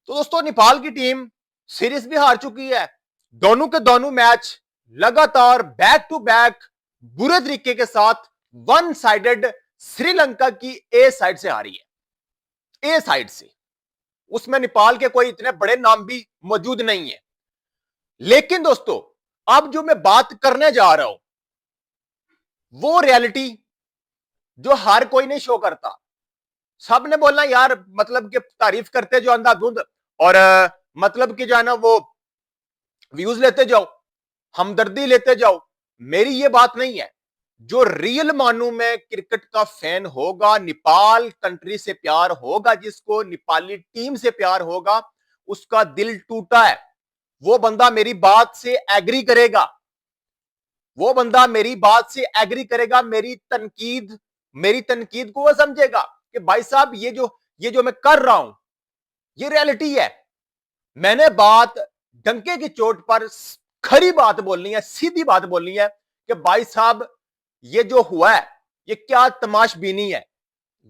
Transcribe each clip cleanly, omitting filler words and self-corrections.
तो दोस्तों नेपाल की टीम सीरीज भी हार चुकी है। दोनों के दोनों मैच लगातार बैक टू बैक बुरे तरीके के साथ वन साइडेड श्रीलंका की ए साइड से हारी है। ए साइड से उसमें नेपाल के कोई इतने बड़े नाम भी मौजूद नहीं है। लेकिन दोस्तों अब जो मैं बात करने जा रहा हूं वो रियलिटी जो हर कोई नहीं शो करता। सब ने बोलना यार मतलब कि तारीफ करते जो अंधाधुंध और मतलब कि जो है ना वो व्यूज लेते जाओ, हमदर्दी लेते जाओ। मेरी ये बात नहीं है। जो रियल मानू में क्रिकेट का फैन होगा, नेपाल कंट्री से प्यार होगा, जिसको नेपाली टीम से प्यार होगा, उसका दिल टूटा है। वो बंदा मेरी बात से एग्री करेगा। वो बंदा मेरी बात से एग्री करेगा। मेरी तनकीद को वो समझेगा कि भाई साहब ये जो मैं कर रहा हूं ये रियलिटी है। मैंने बात डंके की चोट पर खरी बात बोलनी है, सीधी बात बोलनी है कि भाई साहब ये जो हुआ है ये क्या तमाशबीनी है।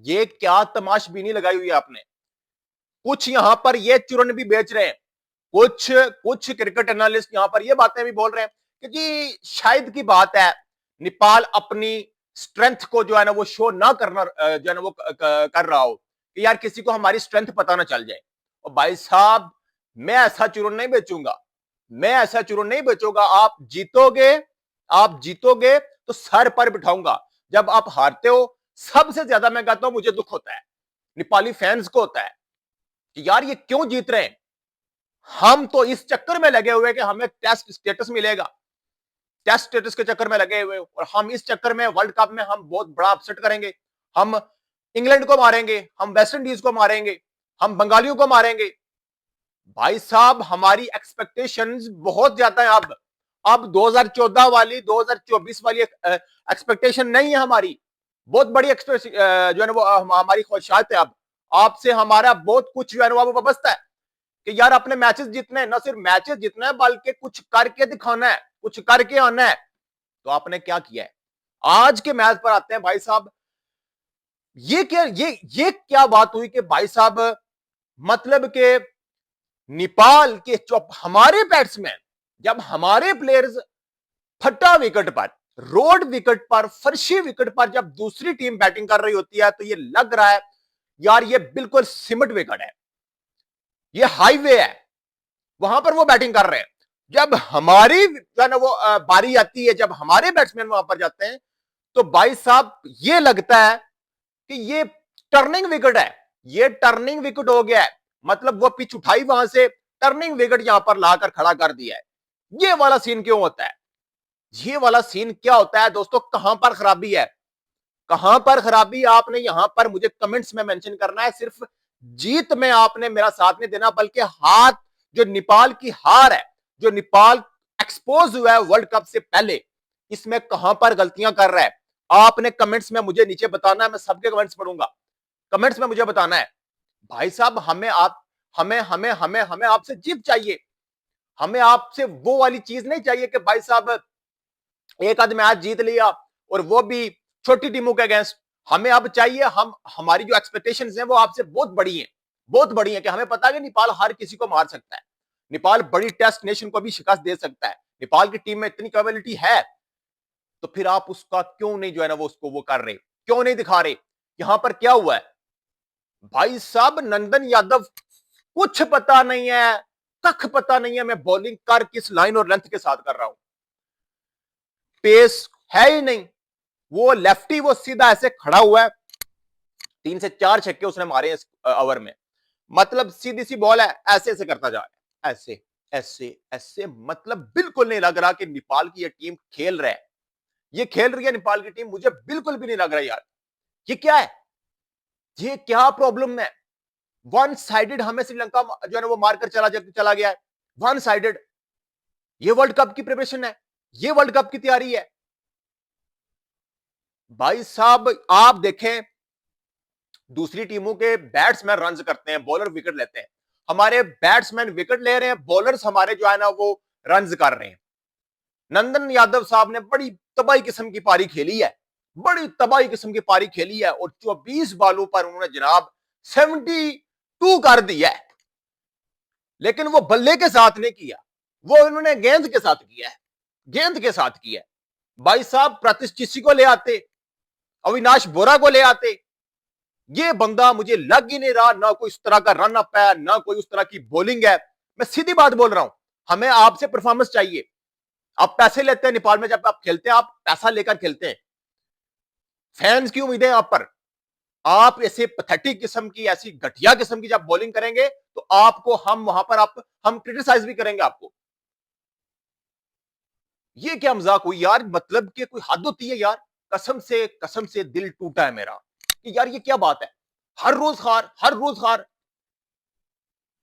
ये क्या तमाशबीनी लगाई हुई है आपने। कुछ यहां पर ये चूरन भी बेच रहे हैं। कुछ कुछ क्रिकेट एनालिस्ट यहां पर ये बातें भी बोल रहे हैं कि जी शायद की बात है नेपाल अपनी स्ट्रेंथ को जो है ना वो शो ना करना जो है ना वो कर रहा हो कि यार किसी को हमारी स्ट्रेंथ पता ना चल जाए। और भाई साहब मैं ऐसा चूरन नहीं बेचूंगा। मैं ऐसा चूरन नहीं बेचूंगा। आप जीतोगे तो सर पर बिठाऊंगा। जब आप हारते हो सबसे ज्यादा मैं कहता हूं मुझे दुख होता है, नेपाली फैंस को होता है कि यार ये क्यों जीत रहे हैं। हम तो इस चक्कर में लगे हुए कि हमें टेस्ट स्टेटस मिलेगा। टेस्ट स्टेटस के चक्कर में लगे हुए और हम इस चक्कर में वर्ल्ड कप में हम बहुत बड़ा अपसेट करेंगे। हम इंग्लैंड को मारेंगे, हम वेस्ट इंडीज को मारेंगे, हम बंगालियों को मारेंगे। भाई साहब हमारी एक्सपेक्टेशंस बहुत ज्यादा है। अब 2014 वाली 2024 वाली एक्सपेक्टेशन नहीं है हमारी। बहुत बड़ी जो है ना वो हमारी ख्वाहिशात है। अब आपसे हमारा बहुत कुछ जो है ना वो वाबस्ता है कि यार अपने मैचेस जीतने हैं। ना सिर्फ मैचेस जीतना है बल्कि कुछ करके दिखाना है, कुछ करके आना है। तो आपने क्या किया है। आज के मैच पर आते हैं भाई साहब। ये क्या बात हुई कि भाई साहब मतलब के नेपाल के हमारे बैट्समैन, जब हमारे प्लेयर्स फटा विकेट पर, रोड विकेट पर, फर्शी विकेट पर जब दूसरी टीम बैटिंग कर रही होती है तो ये लग रहा है यार ये बिल्कुल सिमट विकेट है, ये हाईवे है, वहां पर वो बैटिंग कर रहे हैं। जब हमारी जो है ना वो बारी आती है, जब हमारे बैट्समैन वहां पर जाते हैं तो भाई साहब ये लगता है कि ये टर्निंग विकेट है। ये टर्निंग विकेट हो गया है। मतलब वो पिच उठाई वहां से, टर्निंग विकेट यहां पर लाकर खड़ा कर दिया है। ये वाला सीन क्यों होता है। ये वाला सीन क्या होता है दोस्तों। कहां पर खराबी है, कहां पर खराबी आपने यहां पर मुझे कमेंट्स में मेंशन करना है। सिर्फ जीत में आपने मेरा साथ नहीं देना बल्कि हाथ, जो नेपाल की हार है, जो नेपाल एक्सपोज हुआ है वर्ल्ड कप से पहले, इसमें कहां पर गलतियां कर रहा है आपने कमेंट्स में मुझे नीचे बताना है। मैं सबके कमेंट्स पढ़ूंगा। कमेंट्स में मुझे बताना है भाई साहब। हमें आपसे जीत चाहिए। हमें आपसे वो वाली चीज नहीं चाहिए कि भाई साहब एक आध मैच जीत लिया और वो भी छोटी टीमों के अगेंस्ट। हमें अब चाहिए, हमारी जो एक्सपेक्टेशंस हैं वो आपसे बहुत बड़ी हैं, बहुत बड़ी हैं कि हमें पता है कि नेपाल हर किसी को मार सकता है। नेपाल बड़ी टेस्ट नेशन को भी शिकस्त दे सकता है। नेपाल की टीम में इतनी कैपेबिलिटी है। तो फिर आप उसका क्यों नहीं जो है ना वो उसको वो कर रहे, क्यों नहीं दिखा रहे। यहां पर क्या हुआ है भाई साहब। नंदन यादव कुछ पता नहीं है, कख पता नहीं है मैं बॉलिंग कर किस लाइन और लेंथ के साथ कर रहा हूं। पेस है ही नहीं। वो लेफ्टी वो सीधा ऐसे खड़ा हुआ है। 3 से 4 छक्के उसने मारे इस ओवर में। मतलब सीधी सी बॉल है, ऐसे ऐसे करता जा रहा है, ऐसे ऐसे ऐसे। मतलब बिल्कुल नहीं लग रहा कि नेपाल की ये टीम खेल रहा है। ये खेल रही है नेपाल की टीम, मुझे बिल्कुल भी नहीं लग रहा यार। ये क्या है, ये क्या प्रॉब्लम है। वन साइडेड हमें श्रीलंका जो है ना वो मारकर चला गया है। One sided. ये वर्ल्ड कप की प्रिपरेशन है, ये वर्ल्ड कप की तैयारी है। भाई साहब आप देखें दूसरी टीमों के बैट्समैन रन करते हैं, बॉलर विकेट लेते हैं। हमारे बैट्समैन विकेट ले रहे हैं, बॉलर्स हमारे जो है ना वो रन कर रहे हैं। नंदन यादव साहब ने बड़ी तबाही किस्म की पारी खेली है, बड़ी तबाही किस्म की पारी खेली है और 24 बालों पर उन्होंने जनाब 72 कर दिया है। लेकिन वो बल्ले के साथ नहीं किया, वो उन्होंने गेंद के साथ किया है, गेंद के साथ किया है। भाई साहब प्रतिष्ठित को ले आते, अविनाश बोरा को ले आते, ये बंदा मुझे लग ही नहीं रहा, ना कोई उस तरह का रन अप है, ना कोई उस तरह की बॉलिंग है। मैं सीधी बात बोल रहा हूं, हमें आपसे परफॉर्मेंस चाहिए। आप पैसे लेते हैं नेपाल में, जब आप खेलते हैं आप पैसा लेकर खेलते हैं, फैंस की उम्मीदें आप पर, आप ऐसे पैथेटिक किस्म की, ऐसी घटिया किस्म की जब बॉलिंग करेंगे तो आपको हम वहां पर हम क्रिटिसाइज भी करेंगे आपको। ये क्या मजाक हुई यार, मतलब कि कोई हद होती है यार। कसम से दिल टूटा है मेरा कि यार ये क्या बात है, हर रोज हार, हर रोज हार।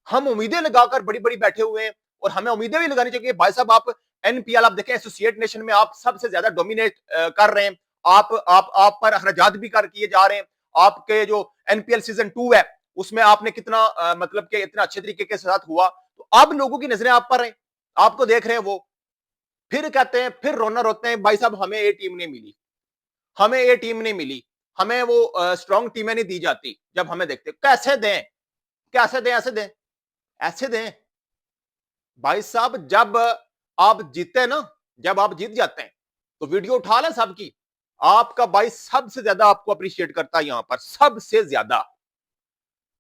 हम उम्मीदें लगाकर बड़ी बड़ी बैठे हुए हैं, और हमें उम्मीदें भी लगानी चाहिए। भाई साहब आप एनपीएल आप देखें, एसोसिएट नेशन में आप सबसे ज्यादा डोमिनेट कर रहे हैं, आप पर अखराजात भी कर किए जा रहे हैं। आपके जो एनपीएल सीजन 2 है उसमें आपने कितना मतलब कि इतना अच्छे तरीके के साथ हुआ, तो अब लोगों की नजरें आप पर हैं, आपको देख रहे हैं। वो फिर कहते हैं, फिर रोना रोते हैं, भाई साहब हमें ये टीम नहीं मिली, हमें ये टीम नहीं मिली, हमें वो स्ट्रॉन्ग टीमें नहीं दी जाती। जब हमें देखते कैसे दें, कैसे दें, ऐसे दें, ऐसे दें। भाई साहब जब आप जीते ना, जब आप जीत जाते हैं तो वीडियो उठा लें सबकी, आपका भाई सबसे ज्यादा आपको अप्रिशिएट करता है यहां पर, सबसे ज्यादा।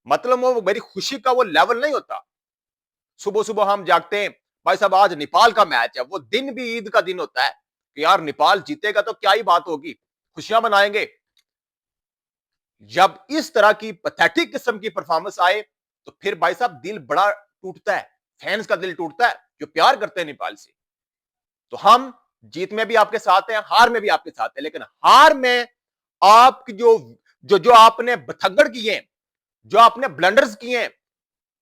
मतलब वो मेरी खुशी का वो लेवल नहीं होता। सुबह सुबह हम जागते हैं, भाई साहब आज नेपाल का मैच है, वो दिन भी ईद का दिन होता है कि यार नेपाल जीतेगा तो क्या ही बात होगी, खुशियां मनाएंगे। जब इस तरह की पैथेटिक किस्म की परफॉर्मेंस आए तो फिर भाई साहब दिल बड़ा टूटता है, फैंस का दिल टूटता है जो प्यार करते हैं नेपाल से। तो हम जीत में भी आपके साथ हैं, हार में भी आपके साथ हैं, लेकिन हार में आपकी जो जो जो आपने बथगड़ किए हैं, जो आपने ब्लंडर्स किए हैं,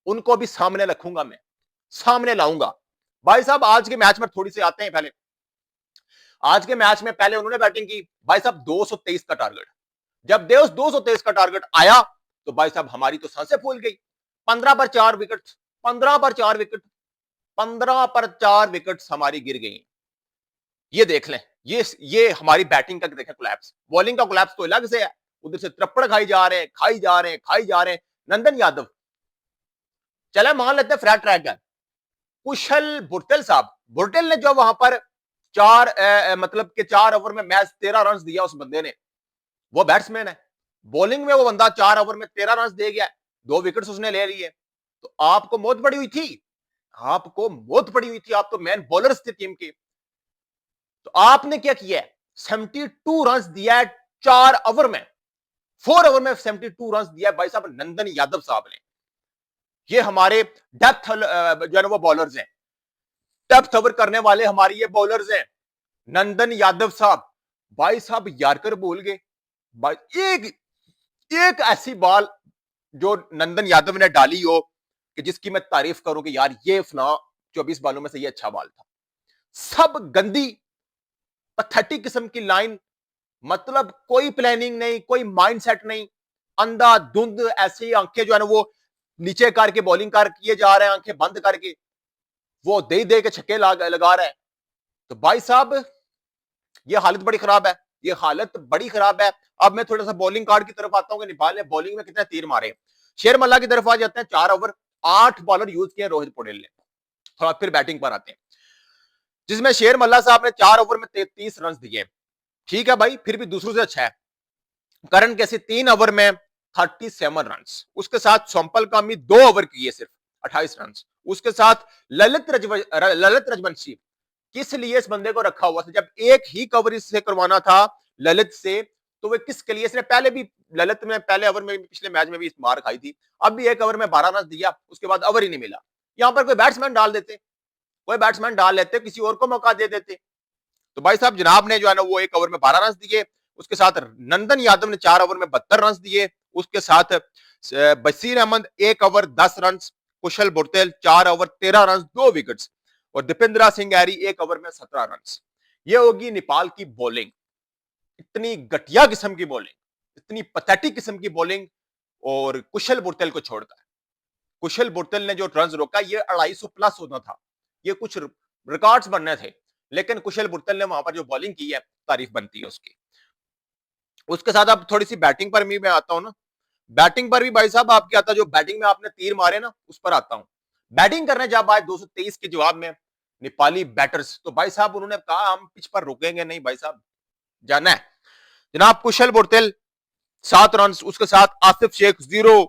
उनको भी सामने रखूंगा, मैं सामने लाऊंगा। भाई साहब आज के मैच में थोड़ी सी आते हैं। पहले आज के मैच में पहले उन्होंने बैटिंग की, भाई साहब 223 का टारगेट। जब देव 223 का टारगेट आया तो भाई साहब हमारी तो सांसें फूल गई। 15 पर 4 विकेट, 15 पर 4 विकेट, 15 पर 4 विकेट हमारी गिर गई। ये देख लें, ये हमारी बैटिंग का देखें कोलैप्स, बॉलिंग का कोलैप्स तो अलग से है। उधर से त्रप्पड़ खाई जा रहे हैं, खाई जा रहे हैं, खाई जा रहे हैं। नंदन यादव, चले मान लेते हैं फ्लैट ट्रैक है, कुशल बुर्टेल साहब, बुर्टेल ने जो वहां पर मतलब के 4 ओवर में मैच 13 रन दिया, उस बंदे ने, वो बैट्समैन है। बॉलिंग में वो बंदा 4 ओवर में 13 रन दे गया, 2 विकेट्स उसने ले लिए। तो आपको मौत पड़ी हुई थी, आपको मौत पड़ी हुई थी, आप तो मैन बॉलर्स थे टीम के। तो आपने क्या किया है, 72 रन दिया है 4 ओवर में, 4 ओवर में 72 रन दिया है भाई साहब नंदन यादव साहब ने। ये हमारे डेप्थ जो है ना वो बॉलर्स हैं, डेप्थ ओवर करने वाले हमारे ये बॉलर्स हैं। नंदन यादव साहब, भाई साहब यारकर बोल गए भाई, एक एक ऐसी बॉल जो नंदन यादव ने डाली हो कि जिसकी मैं तारीफ करूं कि यार ये फला 24 बॉलों में से ये अच्छा बॉल था। सब गंदी पैथेटिक किस्म की लाइन, मतलब कोई प्लानिंग नहीं, कोई माइंडसेट नहीं, अंधाधुंध ऐसी आंखें जो है ना वो नीचे करके बॉलिंग कर किए जा रहे हैं, आंखें बंद करके वो दे दे के छक्के लगा रहा है। तो भाई साहब ये हालत बड़ी खराब है, ये हालत बड़ी खराब है। अब मैं थोड़ा सा बॉलिंग कार्ड की तरफ आता हूं कि नेपाल ने बॉलिंग में कितने तीर मारे। शेर मल्ला की तरफ आ जाते हैं, 4 ओवर 8 बॉलर यूज किए रोहित पटेल ने। थोड़ा फिर बैटिंग पर आते हैं, जिसमें शेर मल्ला साहब ने 4 ओवर में 33 रन दिए। ठीक है भाई, फिर भी दूसरों से अच्छा है। करण कैसे 3 ओवर में 37 रन, उसके साथ सोमपल कामी 2 ओवर किए सिर्फ 28 रन। उसके साथ ललित रजवंशी, किस लिए इस बंदे को रखा हुआ था, जब एक ही कवरेज से करवाना था ललित से, तो वे किसके लिए, इसने पहले भी ललित में पहले ओवर में पिछले मैच में भी मार खाई थी, अब भी एक ओवर में 12 रन दिया, उसके बाद ओवर ही नहीं मिला। यहां पर कोई बैट्समैन डाल देते, कोई बैट्समैन डाल लेते, किसी और को मौका दे देते। तो भाई साहब जनाब ने जो है ना वो एक ओवर में 12 रन दिए, उसके साथ नंदन यादव ने 4 ओवर में 72 रन दिए, उसके साथ बशीर अहमद 1 ओवर 10 रन, कुशल बुर्तेल 4 ओवर 13 रन 2 विकेट्स, और दीपेंद्रा सिंह एरी 1 ओवर में 17 रन। ये होगी नेपाल की बॉलिंग, इतनी घटिया किस्म की बॉलिंग, इतनी पैथेटिक किस्म की बॉलिंग। और कुशल बुर्तेल को छोड़कर, कुशल बुर्तेल ने जो रन रोका ये 250 प्लस होना था, ये कुछ रिकॉर्ड्स बनने थे, लेकिन कुशल बुर्तेल ने वहां पर जो बॉलिंग की है तारीफ बनती है उसकी। उसके साथ अब थोड़ी सी बैटिंग पर भी मैं आता हूं ना, बैटिंग पर भी भाई साहब आपके आता, जो बैटिंग में आपने तीर मारे ना उस पर आता हूं। बैटिंग करने जब आए 223 के जवाब में नेपाली बैटर्स, तो भाई साहब उन्होंने कहा हम पिच पर रुकेंगे नहीं भाई साहब, जाना है। जनाब कुशल बोरतेल 7 रन, उसके साथ आसिफ शेख 0।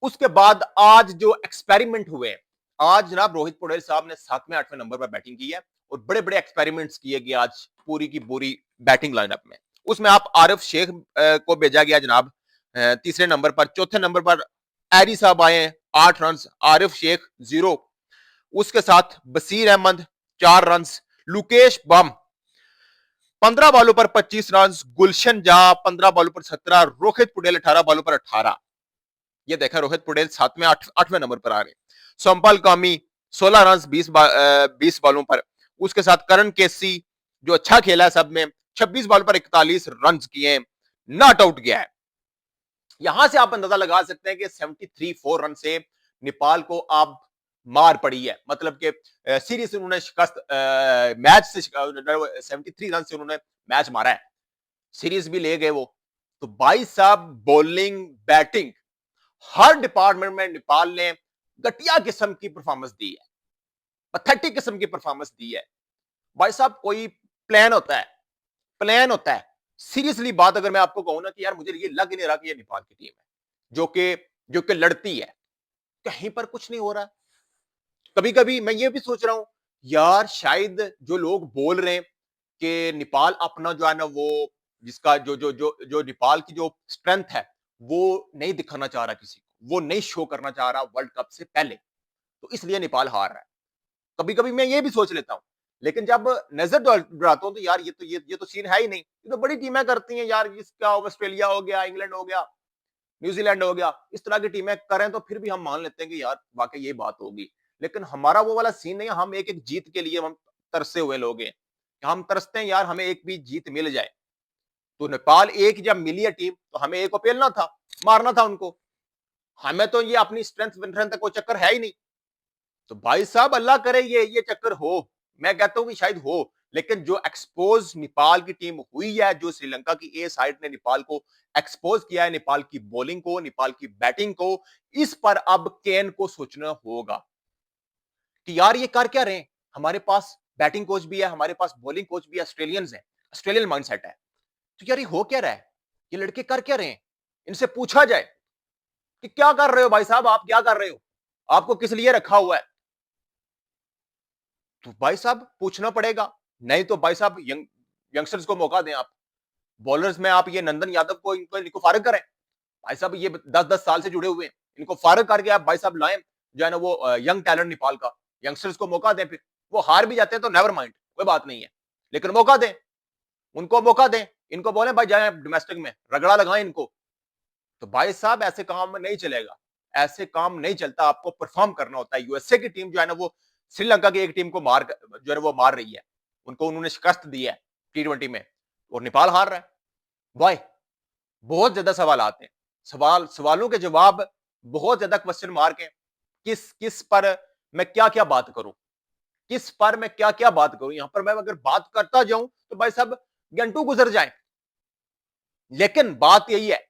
उसके बाद आज जो एक्सपेरिमेंट हुए, आज जनाब रोहित पटेल साहब ने 7वें 8वें नंबर पर बैटिंग की है और बड़े बड़े एक्सपेरिमेंट्स किए गए आज पूरी की पूरी बैटिंग लाइनअप में। उसमें आप आरिफ शेख को भेजा गया जनाब तीसरे नंबर पर। चौथे नंबर पर एरी साहब आए 8 रन, आरिफ शेख 0। उसके साथ बसीर अहमद 4 रन, लुकेश बम 15 बॉलों पर 25 रन, गुलशन जहा 15 बॉलों पर 17, रोहित पटेल 18 बॉलों पर 18। ये देखा रोहित पटेल 7वें 8वें नंबर पर आ रहे। सोमपाल कामी 16 रन 20 बॉलों पर। उसके साथ करण केसी जो अच्छा खेला है सब में, 26 बॉल पर 41 रन किए, नॉट आउट गया है। यहां से आप अंदाजा लगा सकते हैं कि 73 रन से नेपाल को आप मार पड़ी है, मतलब कि सीरीज से उन्होंने शिकस्त, मैच से 73 रन से उन्होंने मैच मारा है, सीरीज भी ले गए वो। तो भाई साहब बॉलिंग बैटिंग हर डिपार्टमेंट में नेपाल ने घटिया किस्म की परफॉर्मेंस दी है, पैथेटिक किस्म की परफॉर्मेंस दी है। भाई साहब कोई प्लान होता है, प्लान होता है। सीरियसली बात अगर मैं आपको कहूं ना कि यार मुझे ये लग ही नहीं रहा कि ये नेपाल की टीम है जो कि लड़ती है, कहीं पर कुछ नहीं हो रहा। कभी कभी मैं ये भी सोच रहा हूं यार शायद जो लोग बोल रहे हैं कि नेपाल अपना जो है ना वो जिसका जो जो जो जो नेपाल की जो स्ट्रेंथ है वो नहीं दिखाना चाह रहा किसी को, वो नहीं शो करना चाह रहा वर्ल्ड कप से पहले, तो इसलिए नेपाल हार रहा है। कभी कभी मैं ये भी सोच लेता हूं, लेकिन जब नजर डराता हूं तो यार ये तो सीन है ही नहीं। ये तो बड़ी टीमें करती हैं यार, इसका ऑस्ट्रेलिया हो गया, इंग्लैंड हो गया, न्यूजीलैंड हो गया, इस तरह की टीमें करें तो फिर भी हम मान लेते हैं कि यार वाकई ये बात होगी। लेकिन हमारा वो वाला सीन नहीं है, हम एक एक जीत के लिए हम तरसे हुए लोग हैं, हम तरसते हैं यार हमें एक भी जीत मिल जाए। तो नेपाल एक जब मिली है टीम तो हमें एक को पेलना था, मारना था उनको। हमें तो ये अपनी स्ट्रेंथ कोई चक्कर है ही नहीं। तो भाई साहब अल्लाह करे ये चक्कर हो, मैं कहता हूं कि शायद हो। लेकिन जो एक्सपोज नेपाल की टीम हुई है, जो श्रीलंका की ए साइड ने नेपाल को एक्सपोज किया है, नेपाल की बॉलिंग को, नेपाल की बैटिंग को, इस पर अब केन को सोचना होगा कि यार ये कर क्या रहे हैं। हमारे पास बैटिंग कोच भी है, हमारे पास बॉलिंग कोच भी है, ऑस्ट्रेलियंस है, ऑस्ट्रेलियन माइंडसेट है। तो यार ये हो क्या रहा है, ये लड़के कर क्या रहे हैं, इनसे पूछा जाए कि क्या कर रहे हो भाई साहब, आप क्या कर रहे हो, आपको किस लिए रखा हुआ है। तो भाई साहब पूछना पड़ेगा। नहीं तो भाई साहब यंगस्टर्स को मौका दें आप, बॉलर्स में आप ये नंदन यादव को इनको फारग करें। भाई साहब ये 10-10 साल से जुड़े हुए हैं, इनको फारग करके आप भाई साहब लाएं जो है ना वो यंग टैलेंट नेपाल का, यंगस्टर्स को मौका दें। फिर वो हार भी जाते हैं तो नेवर माइंड, कोई बात नहीं है, लेकिन मौका दें, उनको मौका दें, इनको बोले भाई जाए डोमेस्टिक में रगड़ा लगाएं इनको। तो भाई साहब ऐसे काम नहीं चलेगा, ऐसे काम नहीं चलता, आपको परफॉर्म करना होता है। यूएसए की टीम जो है ना वो श्रीलंका की एक टीम को जो है वो मार रही है, उनको उन्होंने शिकस्त दी है T20 में, और नेपाल हार रहा है। भाई बहुत ज्यादा सवाल आते हैं, सवालों के जवाब बहुत ज्यादा क्वेश्चन मार्क है। किस किस पर मैं क्या क्या बात करूं, किस पर मैं क्या क्या बात करूं। यहां पर मैं अगर बात करता जाऊं तो भाई साहब घंटों गुजर जाए। लेकिन बात यही है,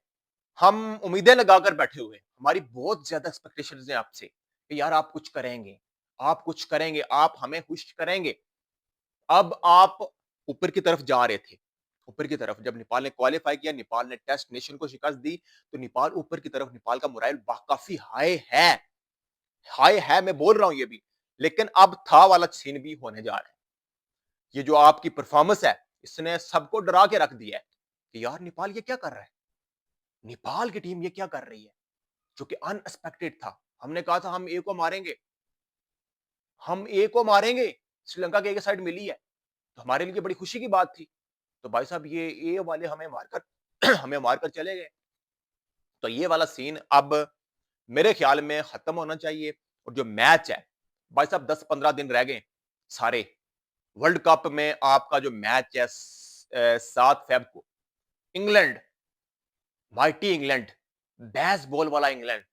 हम उम्मीदें लगाकर बैठे हुए हैं, हमारी बहुत ज्यादा एक्सपेक्टेशंस हैं आपसे कि यार आप कुछ करेंगे, आप कुछ करेंगे, आप हमें खुश करेंगे। अब आप ऊपर की तरफ जा रहे थे, ऊपर की तरफ जब नेपाल ने क्वालिफाई किया, नेपाल ने टेस्ट नेशन को शिकस्त दी, तो नेपाल ऊपर की तरफ, नेपाल का मोराइल काफी हाई है, हाई है, मैं बोल रहा हूं ये भी। लेकिन अब था वाला सीन भी होने जा रहा है। ये जो आपकी परफॉर्मेंस है, इसने सबको डरा के रख दिया है कि यार नेपाल ये क्या कर रहा है, नेपाल की टीम ये क्या कर रही है, जो कि अनएक्सपेक्टेड था। हमने कहा था हम ए को मारेंगे, हम ए को मारेंगे, श्रीलंका के एक साइड मिली है, तो हमारे लिए बड़ी खुशी की बात थी। तो भाई साहब ये ए वाले हमें मारकर हमें मारकर चले गए। तो ये वाला सीन अब मेरे ख्याल में खत्म होना चाहिए। और जो मैच है भाई साहब 10-15 दिन रह गए सारे वर्ल्ड कप में। आपका जो मैच है 7 फेब को, England, mighty England, base ball वाला इंग्लैंड,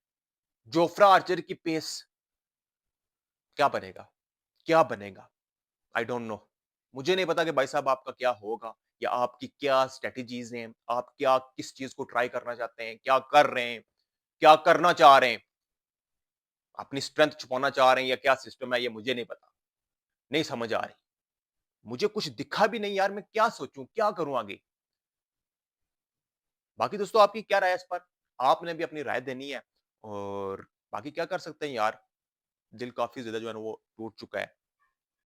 जोफ्रा आर्चर की पेस, क्या बनेगा, क्या बनेगा, आई डोंट नो। मुझे नहीं पता कि भाई साहब आपका क्या होगा, या आपकी क्या स्ट्रेटेजीज हैं, आप क्या किस चीज को ट्राई करना चाहते हैं, क्या कर रहे हैं, क्या करना चाह रहे हैं। अपनी स्ट्रेंथ छुपाना चाह रहे हैं या क्या सिस्टम है, ये मुझे नहीं पता, नहीं समझ आ रही। मुझे कुछ दिखा भी नहीं यार, मैं क्या सोचूं, क्या करूं आगे। बाकी दोस्तों आपकी क्या राय है इस पर? आपने भी अपनी राय देनी है और बाकी क्या कर सकते हैं यार, दिल काफी ज्यादा जो है ना वो टूट चुका है।